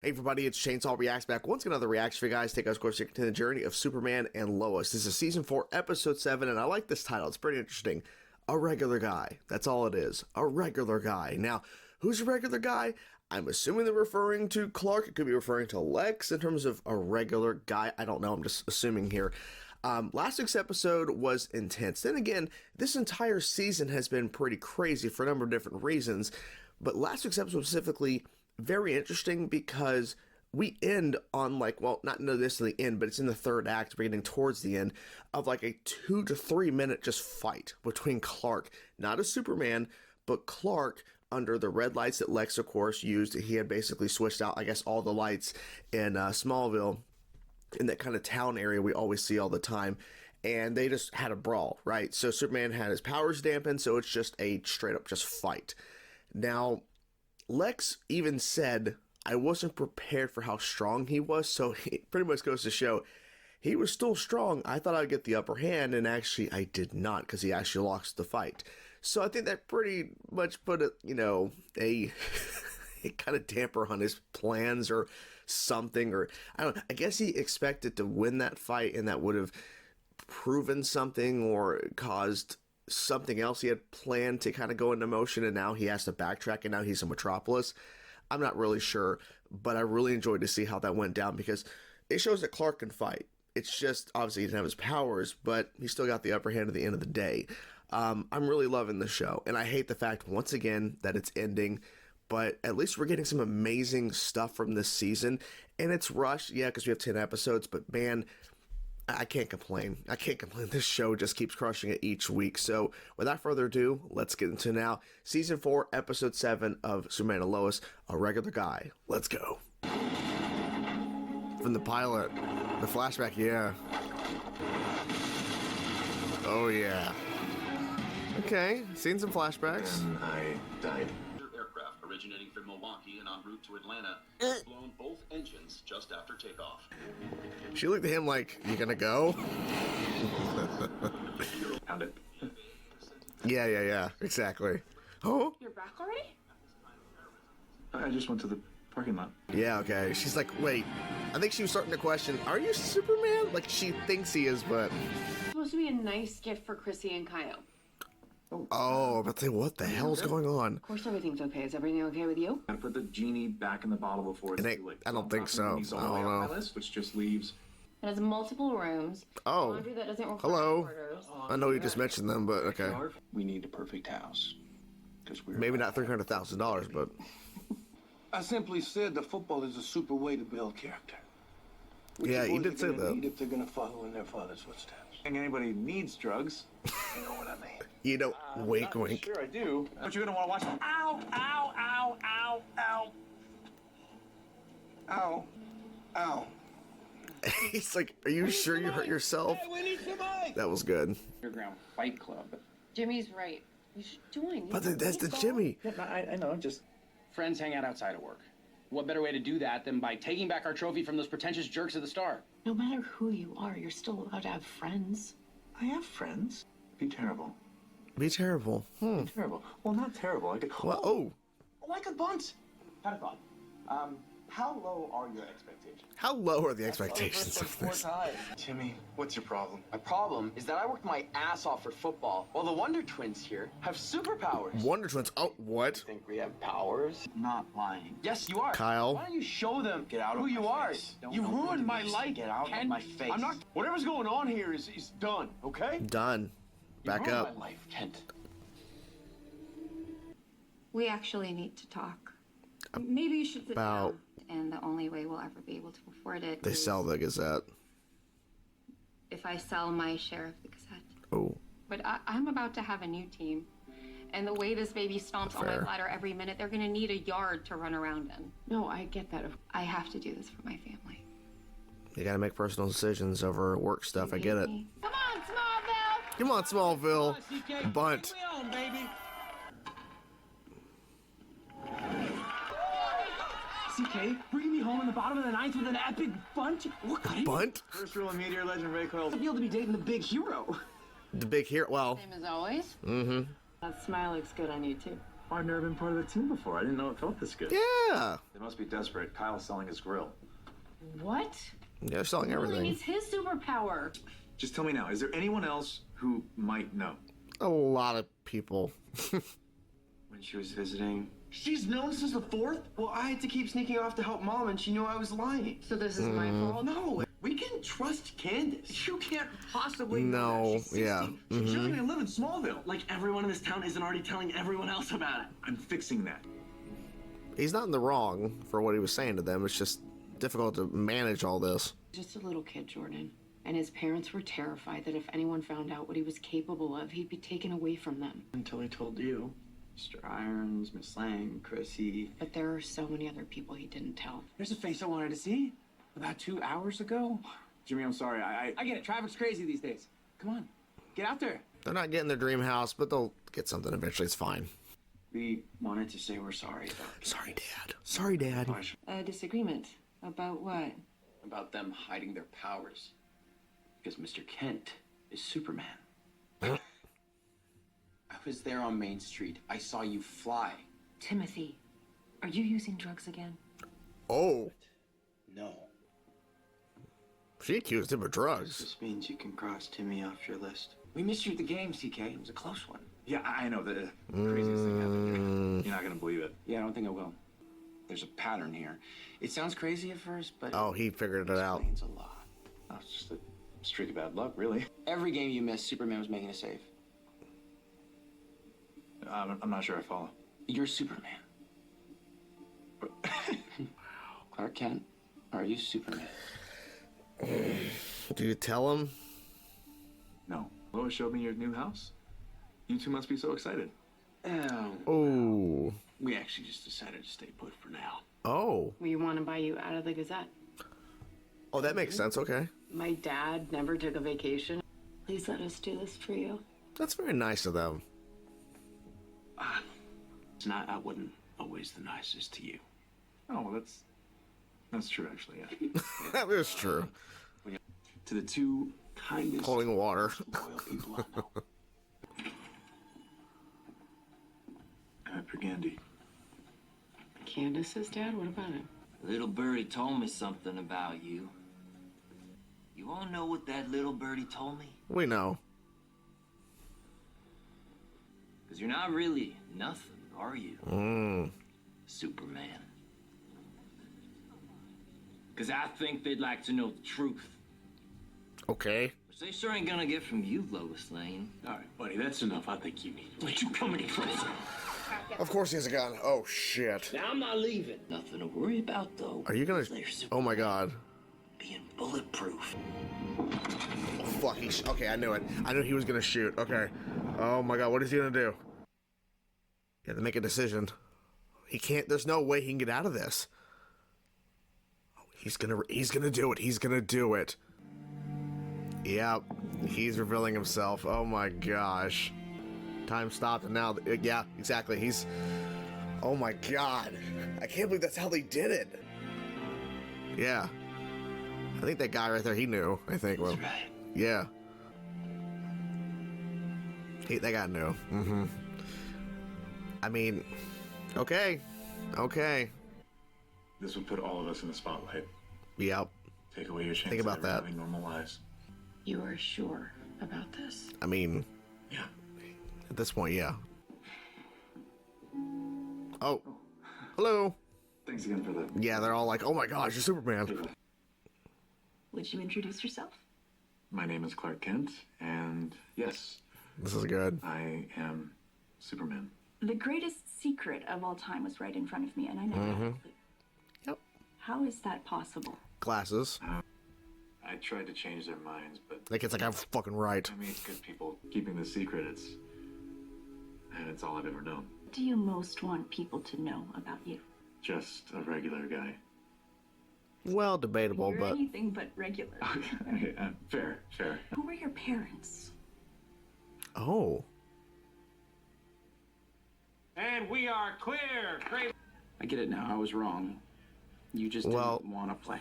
Hey everybody, it's Chainsaw Reacts back once again. Another reaction for you guys. Take us, of course, to the journey of Superman and Lois. This is season 4, episode 7, and I like this title. It's pretty interesting. A regular guy. That's all it is. A regular guy. Now, who's a regular guy? I'm assuming they're referring to Clark. It could be referring to Lex in terms of a regular guy. I don't know. I'm just assuming here. Last week's episode was intense. Then again, this entire season has been pretty crazy for a number of different reasons. But last week's episode specifically, very interesting because we end on not necessarily the end, but it's in the third act, we're getting towards the end of like a 2 to 3 minute just fight between Clark, not a Superman, but Clark under the red lights that Lex, of course, used. He had basically switched out, I guess, all the lights in Smallville, in that kind of town area we always see all the time, and they just had a brawl, right? So Superman had his powers dampened, so it's just a straight up just fight. Now, Lex even said, I wasn't prepared for how strong he was, so it pretty much goes to show he was still strong. I thought I'd get the upper hand, and actually I did not, because he actually lost the fight. So I think that pretty much put a kind of damper on his plans or something, or I don't know. I guess he expected to win that fight, and that would have proven something or caused something else he had planned to kind of go into motion, and now he has to backtrack, and now he's in Metropolis. I'm not really sure, but I really enjoyed to see how that went down because it shows that Clark can fight. It's just, obviously, he didn't have his powers, but he still got the upper hand at the end of the day. I'm really loving the show, and I hate the fact, once again, that it's ending, but at least we're getting some amazing stuff from this season, and it's rushed, yeah, because we have 10 episodes, but man, I can't complain. I can't complain. This show just keeps crushing it each week. So without further ado, let's get into now season 4, episode 7 of Superman and Lois, A Regular Guy. Let's go. From the pilot, the flashback, yeah. Oh yeah. Okay, seen some flashbacks. And I died. Aircraft originating from Milwaukee and en route to Atlanta blown both engines just after takeoff. She looked at him like, you gonna go? Found it. Yeah, exactly. Oh? You're back already? I just went to the parking lot. Yeah, okay. She's like, wait. I think she was starting to question, are you Superman? Like, she thinks he is, but... It's supposed to be a nice gift for Chrissy and Kyle. Oh, but then what the hell's going on? Of course everything's okay. Is everything okay with you? I put the genie back in the bottle before it's too late. I don't think so. He's all I the way don't on know. my list, which just leaves. It has multiple rooms. Oh. Laundry that doesn't require Hello. orders. I know you just mentioned them, but okay. We need a perfect house. We're Maybe not $300,000, but... I simply said that football is a super way to build character. Which Yeah, your you boys did are say gonna that. need if they're gonna follow in their father's footsteps. I think anybody needs drugs. You know what I mean? You know, wink, wink. Sure, I do. But you're gonna want to watch. Ow! Ow! Ow! Ow! Ow! Ow. Ow. He's like, are you sure you hurt yourself? Hey, we need some ice! That was good. Underground Fight Club. Jimmy's right. You should join. But that's the Jimmy. Yeah, I know. Just Friends hang out outside of work. What better way to do that than by taking back our trophy from those pretentious jerks at the Star? No matter who you are, you're still allowed to have friends. I have friends. Be terrible. Be terrible. Terrible. Well, not terrible. I could. Well, oh. Oh, I could bunt. Had a thought. How low are your expectations? How low are the expectations of this? Timmy, what's your problem? My problem is that I worked my ass off for football, while the Wonder Twins here have superpowers. Wonder Twins. Oh, what? Think we have powers? Not lying. Yes, you are. Kyle. Why don't you show them Get out of who my you are? face. You Don't ruined do my this. life. Get out of Ken. my face. I'm not. Whatever's going on here is done. Okay? Done. Back you ruined up. my life, Kent. We actually need to talk. Maybe you should sit About- down. And the only way we'll ever be able to afford it They is sell the Gazette. if I sell my share of the Gazette. Oh. But I'm about to have a new team. And the way this baby stomps on my Fair. bladder every minute, they're going to need a yard to run around in. No, I get that. I have to do this for my family. You gotta make personal decisions over work stuff. I get it. Come on, Smallville! Come on, Smallville. Bunt. CK, bringing me home in the bottom of the ninth with an epic bunt. What kind of Bunt? first rule of Meteor Legend Ray Coyle? I feel to be dating the big hero. The big hero. Well, Same as always. mm-hmm. That smile looks good on you, too. I've never been part of the team before. I didn't know it felt this good. Yeah. They must be desperate. Kyle's selling his grill. What? Yeah, they're selling everything. It's his superpower. Just tell me now, is there anyone else who might know? A lot of people. When she was visiting. She's known since the 4th? Well, I had to keep sneaking off to help Mom, and she knew I was lying. So this is my fault? No, we can trust Candace. You can't possibly know No, that. She's 60. yeah. She doesn't even live in Smallville. Like everyone in this town isn't already telling everyone else about it. I'm fixing that. He's not in the wrong for what he was saying to them. It's just difficult to manage all this. Just a little kid, Jordan. And his parents were terrified that if anyone found out what he was capable of, he'd be taken away from them. Until he told you. Mr. Irons, Miss Lang, Chrissy. But there are so many other people he didn't tell. There's a face I wanted to see about 2 hours ago. Jimmy, I'm sorry. I get it. Traffic's crazy these days. Come on, get out there. They're not getting their dream house, but they'll get something eventually. It's fine. We wanted to say we're sorry Sorry, Dad. Sorry, Dad. A disagreement. About what? about them hiding their powers. Because Mr. Kent is Superman. I was there on Main Street. I saw you fly. Timothy, are you using drugs again? Oh. No. She accused him of drugs. This means you can cross Timmy off your list. We missed you at the game, CK. It was a close one. Yeah, I know. The craziest thing happened. You're not going to believe it. Yeah, I don't think I will. There's a pattern here. It sounds crazy at first, but Oh, he figured it out. explains a lot. Oh, it's just a streak of bad luck, really. Every game you missed, Superman was making a save. I'm not sure I follow. You're Superman. Clark Kent, are you Superman? Do you tell him? No. Lois showed me your new house. You two must be so excited. Oh. We actually just decided to stay put for now. Oh. We want to buy you out of the Gazette. Oh, that makes sense. Okay. My dad never took a vacation. Please let us do this for you. That's very nice of them. I wasn't always the nicest to you. Oh, well, that's true, actually, yeah. That is true. To the two Kindest, Holding water. loyal people I know. for Gandhi. Candace's dad? What about him? Little birdie told me something about you. You all know what that little birdie told me? We know. Because you're not really nothing, are you? Superman. Because I think they'd like to know the truth. Okay. Which they sure ain't gonna get from you, Lois Lane. All right, buddy, that's enough. I think you need to let you come any closer. Of course he has a gun. Oh, shit. Now I'm not leaving. Nothing to worry about, though. Are you gonna... They're Oh, my God. being bulletproof. Oh, fuck. Okay, I knew it. I knew he was gonna shoot. Okay. Oh, my God. What is he gonna do? You have to make a decision. He can't... There's no way he can get out of this. Oh, he's gonna do it. He's gonna do it. Yep. He's revealing himself. Oh, my gosh. Time stopped, and now... Yeah, exactly. He's... Oh, my God. I can't believe that's how they did it. Yeah. I think that guy right there, he knew. I think. Well, right. Yeah. That guy knew. Mm-hmm. I mean... Okay. Okay. This would put all of us in the spotlight. Yep. Take away your chance Think about of that. having normal lives. You are sure about this? I mean... Yeah. At this point, yeah. Oh. Hello. Thanks again for that. Yeah, they're all like, oh my gosh, you're Superman. Would you introduce yourself? My name is Clark Kent, and yes, This is good. I am Superman. The greatest secret of all time was right in front of me, and I never had a clue. Yep. How is that possible? Glasses. I tried to change their minds, but That kid's like, I'm fucking right. I mean, it's good people keeping the secret. It's all I've ever known. What do you most want people to know about you? Just a regular guy. Well, debatable, You're but... anything but regular. Okay, fair. Who were your parents? Oh. And we are clear. Great. I get it now. I was wrong. You just Well- didn't want to play.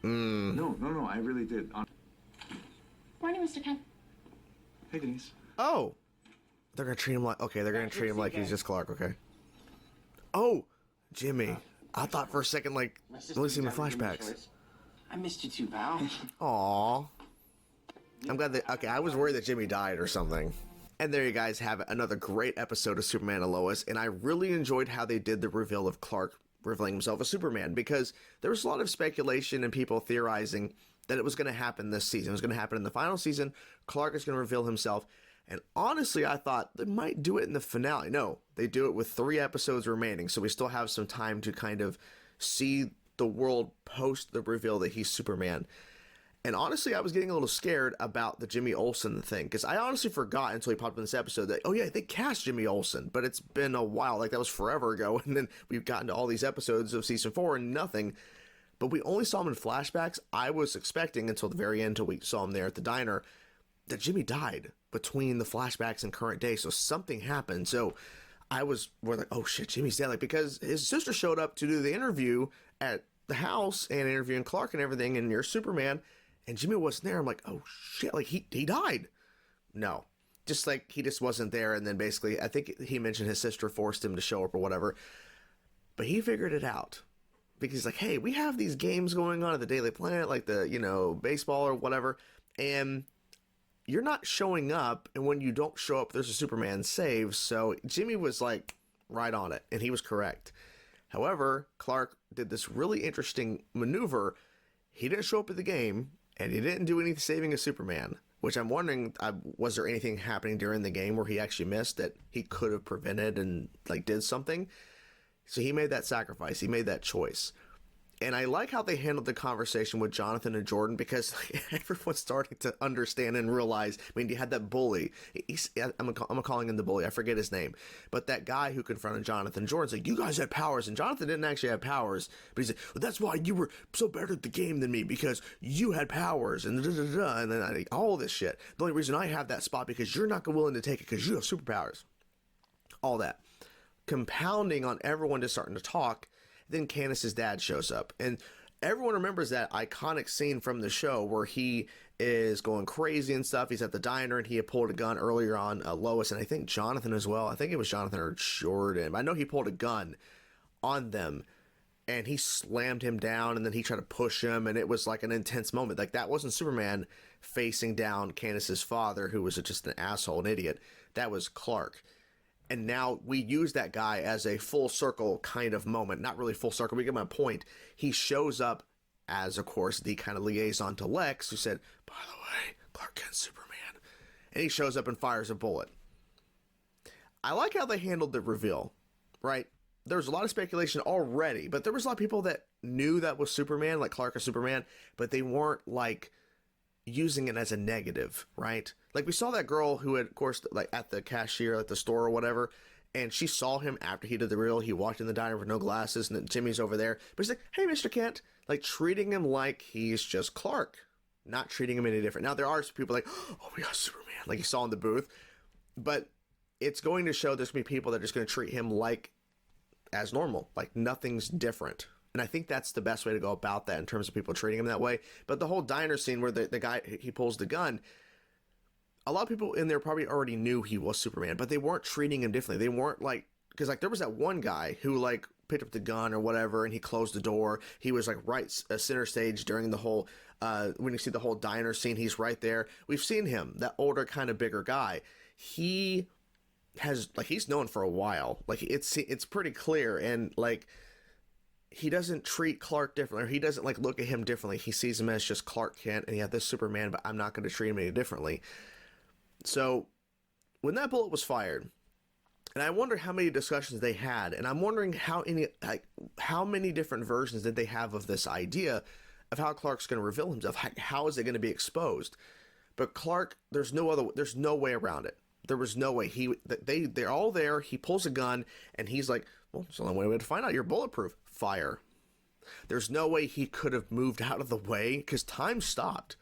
No, I really did. Morning, Mr. Kent. Hey, Denise. Oh. They're gonna treat him like... Okay, they're gonna treat him like he's just Clark, okay. Oh, Jimmy. I thought for a second, like, releasing the flashbacks. I missed you too, pal. Aww. I'm glad that, okay, I was worried that Jimmy died or something. And there you guys have it, another great episode of Superman and Lois, and I really enjoyed how they did the reveal of Clark revealing himself as Superman, because there was a lot of speculation and people theorizing that it was going to happen this season. It was going to happen in the final season. Clark is going to reveal himself, and honestly, I thought they might do it in the finale. No, they do it with 3 episodes remaining, so we still have some time to kind of see the world post the reveal that he's Superman. And honestly, I was getting a little scared about the Jimmy Olsen thing, because I honestly forgot until he popped in this episode that, oh yeah, they cast Jimmy Olsen, but it's been a while, like that was forever ago, and then we've gotten to all these episodes of season 4 and nothing, but we only saw him in flashbacks. I was expecting until the very end, until we saw him there at the diner, that Jimmy died between the flashbacks and current day, so something happened. So we're like, oh shit, Jimmy's dead, like, because his sister showed up to do the interview at the house and interviewing Clark and everything, and you're Superman, and Jimmy wasn't there. I'm like, oh shit, like he died. No, just like he just wasn't there. And then basically, I think he mentioned his sister forced him to show up or whatever, but he figured it out because he's like, hey, we have these games going on at the Daily Planet, like the, you know, baseball or whatever, and you're not showing up, and when you don't show up, there's a Superman save. So Jimmy was like right on it, and he was correct. However, Clark did this really interesting maneuver. He didn't show up at the game, and he didn't do any saving of Superman, which I'm wondering, was there anything happening during the game where he actually missed that he could have prevented and like did something? So he made that sacrifice. He made that choice. And I like how they handled the conversation with Jonathan and Jordan, because like, everyone's starting to understand and realize. I mean, you had that bully. I'm calling him the bully. I forget his name. But that guy who confronted Jonathan, Jordan's like, you guys had powers. And Jonathan didn't actually have powers. But he's like, well, that's why you were so better at the game than me, because you had powers. And da-da-da-da. And then all this shit. The only reason I have that spot because you're not willing to take it because you have superpowers. All that. Compounding on everyone just starting to talk. Then Candace's dad shows up, and everyone remembers that iconic scene from the show where he is going crazy and stuff. He's at the diner, and he had pulled a gun earlier on Lois, and I think Jonathan as well. I think it was Jonathan or Jordan. I know he pulled a gun on them, and he slammed him down, and then he tried to push him, and it was like an intense moment. Like, that wasn't Superman facing down Candace's father, who was just an asshole, an idiot. That was Clark. And now we use that guy as a full circle kind of moment. Not really full circle, we get my point. He shows up as, of course, the kind of liaison to Lex, who said, by the way, Clark Kent's Superman. And he shows up and fires a bullet. I like how they handled the reveal, right? There was a lot of speculation already, but there was a lot of people that knew that was Superman, like Clark is Superman, but they weren't, like, using it as a negative, right? Like, we saw that girl who had, of course, like at the cashier at the store or whatever, and she saw him after he did the reel. He walked in the diner with no glasses, and then Jimmy's over there, but he's like, hey, Mr. Kent, like treating him like he's just Clark, not treating him any different. Now, there are some people like, oh, we got Superman, like you saw in the booth, but it's going to show there's going to be people that are just going to treat him like as normal, like nothing's different. And I think that's the best way to go about that in terms of people treating him that way. But the whole diner scene where the guy, he pulls the gun, a lot of people in there probably already knew he was Superman, but they weren't treating him differently. They weren't like, because like there was that one guy who like picked up the gun or whatever, and he closed the door. He was like right center stage during the whole, when you see the whole diner scene, he's right there. We've seen him, that older kind of bigger guy. He has, like, he's known for a while. Like, it's pretty clear, and like, he doesn't treat Clark differently, or he doesn't like look at him differently. He sees him as just Clark Kent, and yeah, this Superman, but I'm not going to treat him any differently. So when that bullet was fired, and I wonder how many discussions they had, and I'm wondering how many different versions did they have of this idea of how Clark's going to reveal himself. How is it going to be exposed? But Clark, there's no way around it. There was no way. They're all there. He pulls a gun, and he's like, well, it's the only way to find out. You're bulletproof. Fire. There's no way he could have moved out of the way because time stopped.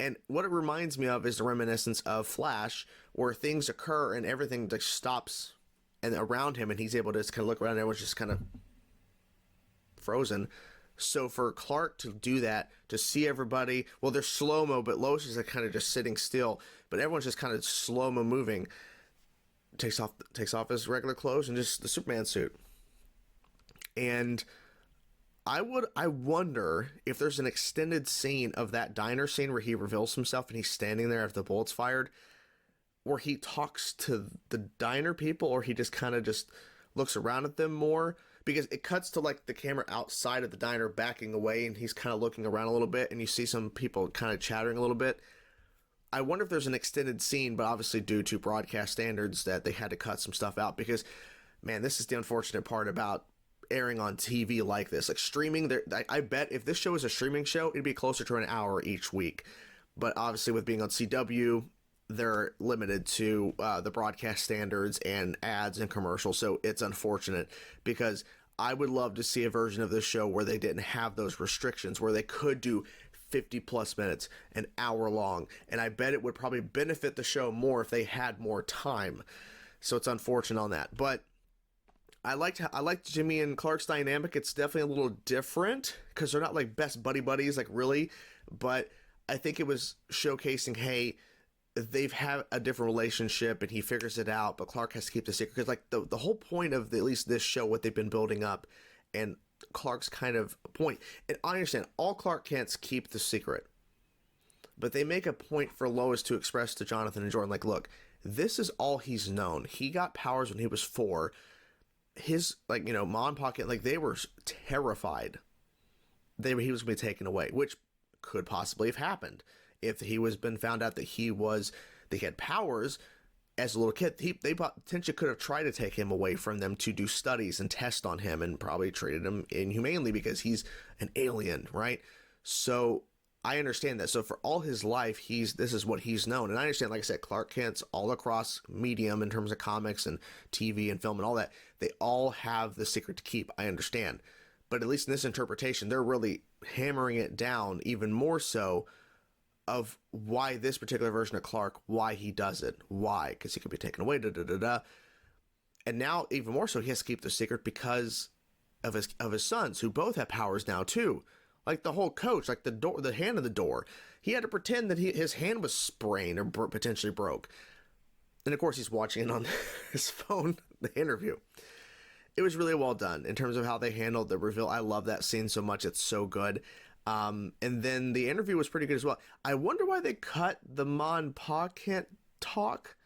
And what it reminds me of is the reminiscence of Flash, where things occur and everything just stops and around him, and he's able to just kind of look around and everyone's just kind of frozen. So for Clark to do that, to see everybody, well, they're slow-mo, but Lois is like kind of just sitting still, but everyone's just kind of slow-mo moving. Takes off his regular clothes and just the Superman suit. And I wonder if there's an extended scene of that diner scene where he reveals himself and he's standing there after the bullet's fired, where he talks to the diner people, or he just kind of just looks around at them more, because it cuts to like the camera outside of the diner backing away and he's kind of looking around a little bit and you see some people kind of chattering a little bit. I wonder if there's an extended scene, but obviously due to broadcast standards that they had to cut some stuff out, because man, this is the unfortunate part about airing on TV like this. Like streaming, I bet if this show was a streaming show, it'd be closer to an hour each week. But obviously with being on CW, they're limited to the broadcast standards and ads and commercials. So it's unfortunate, because I would love to see a version of this show where they didn't have those restrictions, where they could do 50 plus minutes, an hour long. And I bet it would probably benefit the show more if they had more time. So it's unfortunate on that. But I liked Jimmy and Clark's dynamic. It's definitely a little different because they're not like best buddies, like really. But I think it was showcasing, hey, they've had a different relationship and he figures it out, but Clark has to keep the secret. Because like the whole point of at least this show, what they've been building up, and Clark's kind of point, and I understand all Clark Kent's keep the secret, but they make a point for Lois to express to Jonathan and Jordan, like, look, this is all he's known. He got powers when he was 4. His, like, you know, mom pocket, like, they were terrified he was going to be taken away, which could possibly have happened if he was been found out that he had powers as a little kid. They potentially could have tried to take him away from them to do studies and test on him, and probably treated him inhumanely because he's an alien, right? So I understand that. So for all his life, this is what he's known. And I understand, like I said, Clark Kent's all across medium in terms of comics and TV and film and all that. They all have the secret to keep. I understand. But at least in this interpretation, they're really hammering it down even more so of why this particular version of Clark, why he does it. Why? Because he could be taken away, And now, even more so, he has to keep the secret because of his sons, who both have powers now too. Like the whole coach, like the hand of the door, he had to pretend that his hand was sprained or potentially broke. And of course, he's watching it on his phone, the interview. It was really well done in terms of how they handled the reveal. I love that scene so much. It's so good. And then the interview was pretty good as well. I wonder why they cut the Ma and Pa can't talk.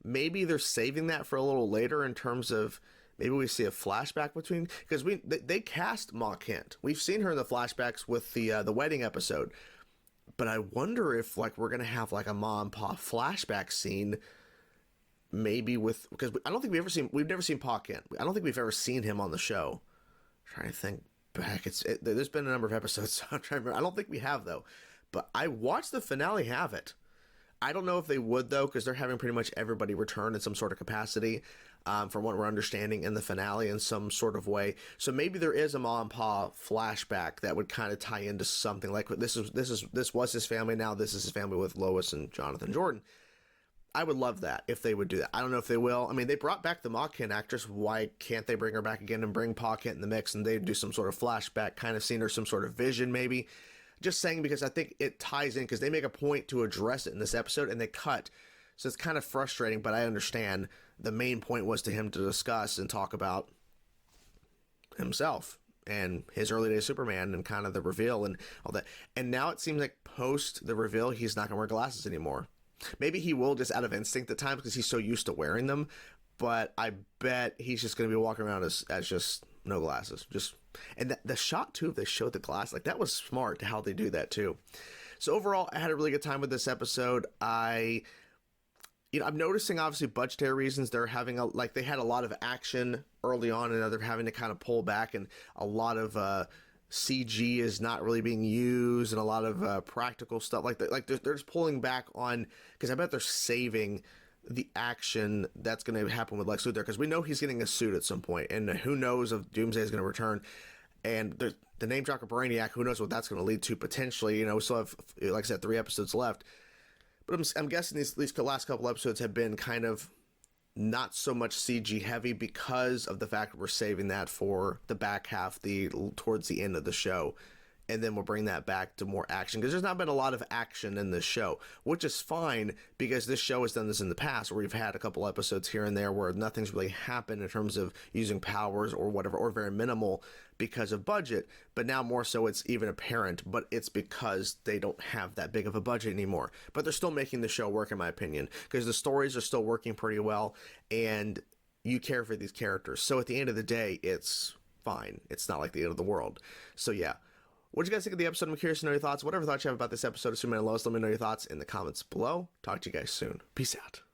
Maybe they're saving that for a little later in terms of maybe we see a flashback between, because they cast Ma Kent. We've seen her in the flashbacks with the wedding episode. But I wonder if like we're gonna have like a Ma and Pa flashback scene, maybe with, because I don't think we've never seen Pa Kent. I don't think we've ever seen him on the show. I'm trying to think back. There's been a number of episodes. So I'm trying to remember. I don't think we have though. But I watched the finale have it. I don't know if they would though, because they're having pretty much everybody return in some sort of capacity, from what we're understanding in the finale in some sort of way. So maybe there is a Ma and Pa flashback that would kind of tie into something like this was his family. Now this is his family with Lois and Jonathan Jordan. I would love that if they would do that. I don't know if they will. I mean, they brought back the Ma Kent actress. Why can't they bring her back again and bring Pa Kent in the mix and they do some sort of flashback kind of scene or some sort of vision maybe? Just saying, because I think it ties in, because they make a point to address it in this episode and they cut. So it's kind of frustrating, but I understand the main point was to him to discuss and talk about himself and his early days Superman and kind of the reveal and all that. And now it seems like post the reveal, he's not going to wear glasses anymore. Maybe he will just out of instinct at times because he's so used to wearing them. But I bet he's just going to be walking around as just no glasses. And the shot too, if they showed the glass, like that was smart how they do that too. So overall, I had a really good time with this episode. I'm noticing obviously budgetary reasons. They're having they had a lot of action early on and now they're having to kind of pull back, and a lot of CG is not really being used and a lot of practical stuff like that. Like they're just pulling back on, because I bet they're saving the action that's going to happen with Lex Luthor, because we know he's getting a suit at some point, and who knows if Doomsday is going to return. And the name drop of Brainiac, who knows what that's going to lead to potentially. We still have, like I said, 3 episodes left. But I'm guessing these last couple episodes have been kind of not so much CG heavy because of the fact that we're saving that for the back half, towards the end of the show. and then we'll bring that back to more action, because there's not been a lot of action in this show, which is fine, because this show has done this in the past where we've had a couple episodes here and there where nothing's really happened in terms of using powers or whatever, or very minimal because of budget. But now more so it's even apparent, but it's because they don't have that big of a budget anymore. But they're still making the show work, in my opinion, because the stories are still working pretty well and you care for these characters. So at the end of the day, it's fine. It's not like the end of the world. So yeah. What do you guys think of the episode? I'm curious to know your thoughts. Whatever thoughts you have about this episode of Superman and Lois, let me know your thoughts in the comments below. Talk to you guys soon. Peace out.